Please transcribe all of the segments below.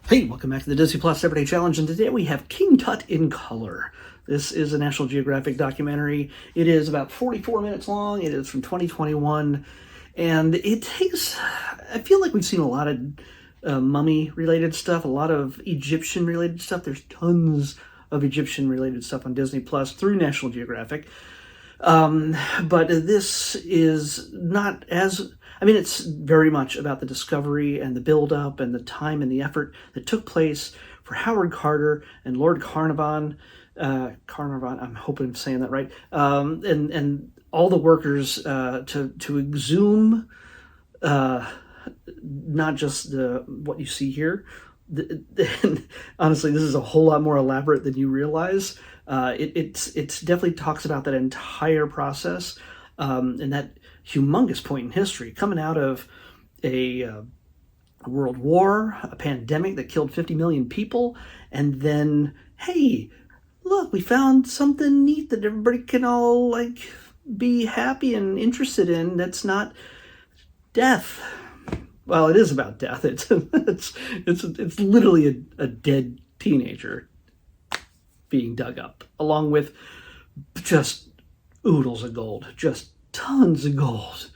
Hey, welcome back to the Disney Plus Everyday Challenge, and today we have King Tut in color. This is a National Geographic documentary. It is about 44 minutes long. It is from 2021, and it takes, I feel like we've seen a lot of mummy-related stuff, a lot of Egyptian-related stuff. There's tons of Egyptian-related stuff on Disney Plus through National Geographic. But this is not as, it's very much about the discovery and the build-up and the time and the effort that took place for Howard Carter and Lord Carnarvon, I'm hoping I'm saying that right, and all the workers to exhume not just what you see here. Honestly, this is a whole lot more elaborate than you realize. It's definitely talks about that entire process and that humongous point in history coming out of a world war, a pandemic that killed 50 million people, and then, hey, look, we found something neat that everybody can all be happy and interested in. That's not death. Well, it is about death. It's literally a dead teenager being dug up, along with just oodles of gold, just tons of gold.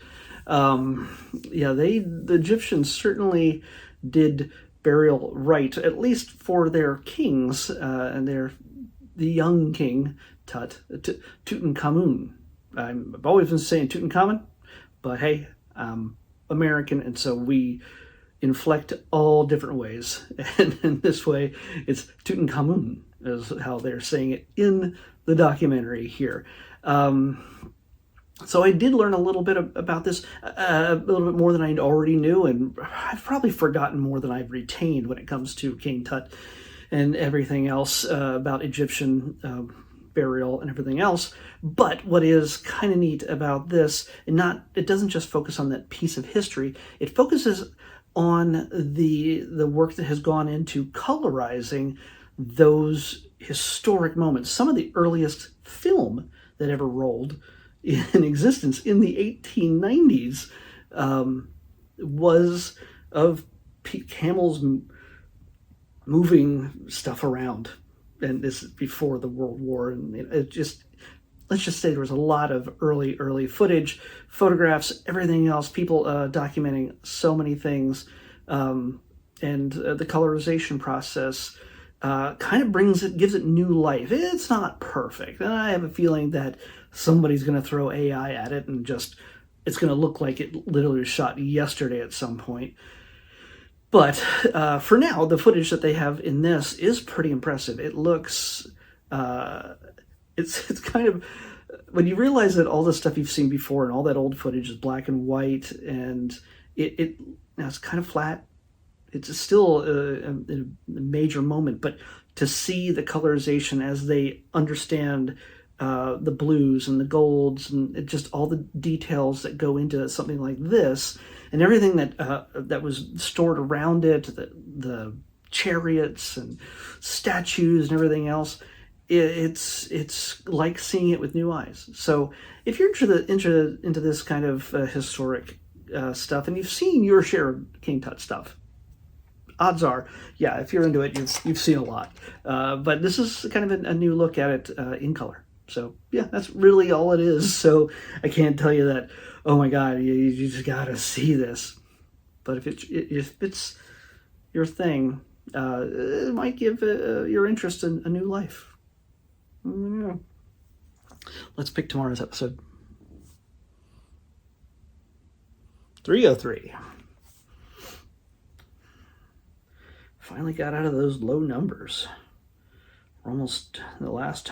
The Egyptians certainly did burial right, at least for their kings, and the young king Tutankhamun. I've always been saying Tutankhamun, but hey, American, and so we inflect all different ways, and in this way it's Tutankhamun is how they're saying it in the documentary here. So I did learn a little bit about this, a little bit more than I already knew, and I've probably forgotten more than I've retained when it comes to King Tut and everything else about Egyptian burial and everything else. But what is kind of neat about this, it doesn't just focus on that piece of history, it focuses on the work that has gone into colorizing those historic moments. Some of the earliest film that ever rolled in existence in the 1890s was of camels moving stuff around, and this is before the World War, and let's just say there was a lot of early footage, photographs, everything else, people documenting so many things, and the colorization process kind of gives it new life. It's not perfect, and I have a feeling that somebody's going to throw AI at it and it's going to look like it literally was shot yesterday at some point. But for now, the footage that they have in this is pretty impressive. It looks, it's kind of, when you realize that all the stuff you've seen before and all that old footage is black and white, and it's kind of flat. It's still a major moment, but to see the colorization as they understand the blues and the golds and just all the details that go into something like this, and everything that was stored around it, the chariots and statues and everything else, it's like seeing it with new eyes. So if you're into this kind of historic stuff, and you've seen your share of King Tut stuff, odds are, yeah, if you're into it, you've seen a lot. But this is kind of a new look at it in color. So yeah, that's really all it is. So I can't tell you that, oh my God, you just gotta see this. But if it's your thing, it might give your interest a new life. Yeah. Let's pick tomorrow's episode. 303. Finally got out of those low numbers. We're almost in the last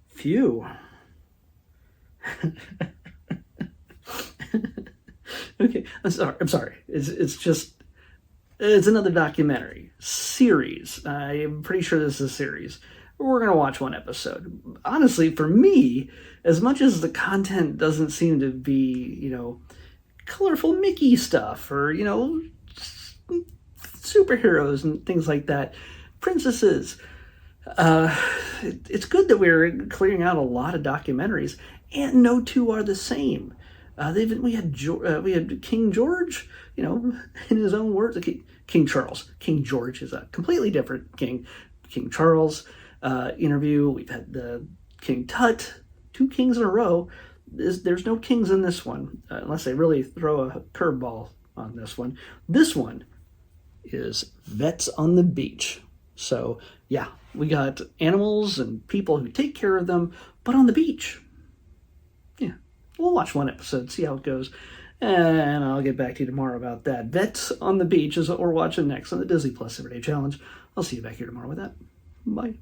few. Okay, I'm sorry. It's another documentary series. I'm pretty sure this is a series. We're gonna watch one episode. Honestly, for me, as much as the content doesn't seem to be, colorful Mickey stuff or, superheroes and things like that, princesses, it's good that we're clearing out a lot of documentaries, and no two are the same. We had King George, in his own words, King Charles. King George is a completely different king. King Charles interview. We've had the King Tut, 2 kings in a row. There's no kings in this one, unless they really throw a curveball on this one. This one is vets on the beach. So yeah, we got animals and people who take care of them, but on the beach. Yeah, we'll watch one episode, see how it goes, and I'll get back to you tomorrow about that. Vets on the Beach is what we're watching next on the Disney Plus Everyday Challenge. I'll see you back here tomorrow with that. Bye.